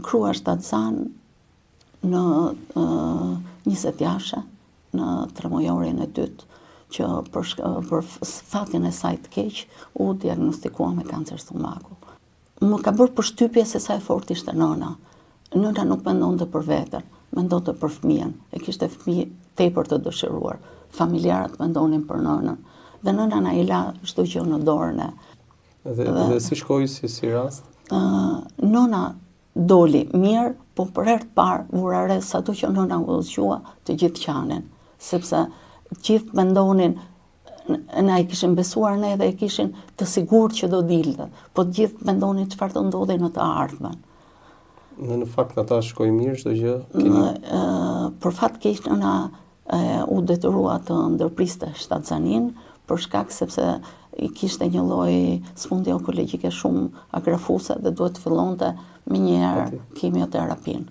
krua shtatzan në 20 jashe, në tremujorin e dytë, që për fatin e saj të keq, u diagnostikua me kancer stomaku. Më ka bërë përshtypje se sa e fort ishte nëna. Nëna nuk mendonte për veten, mendonte për fëmijën. E kishte fëmijë tepër të dëshiruar. Familjarët mendonin për nënën. Dhe nëna na i la çdo gjë në dorën e. Dhe si shkoi si rast? Nëna doli mirë, po për herë të parë vura re sado që nëna u zgjua të gjithë qanin, sepse gjithë mendonin, na i kishin besuar ne dhe i kishin të sigurt që do dilte, po gjithë mendonin çfarë do ndodhej në të ardhmen. Në fakt ata shkoi mirë çdo gjë? Për fat keq nëna u detyrua të ndërpriste shtatzanin për shkak sepse i kishte një lloj smundje onkologjike shumë agrafuese dhe duhet të fillonte menjëherë kimioterapin.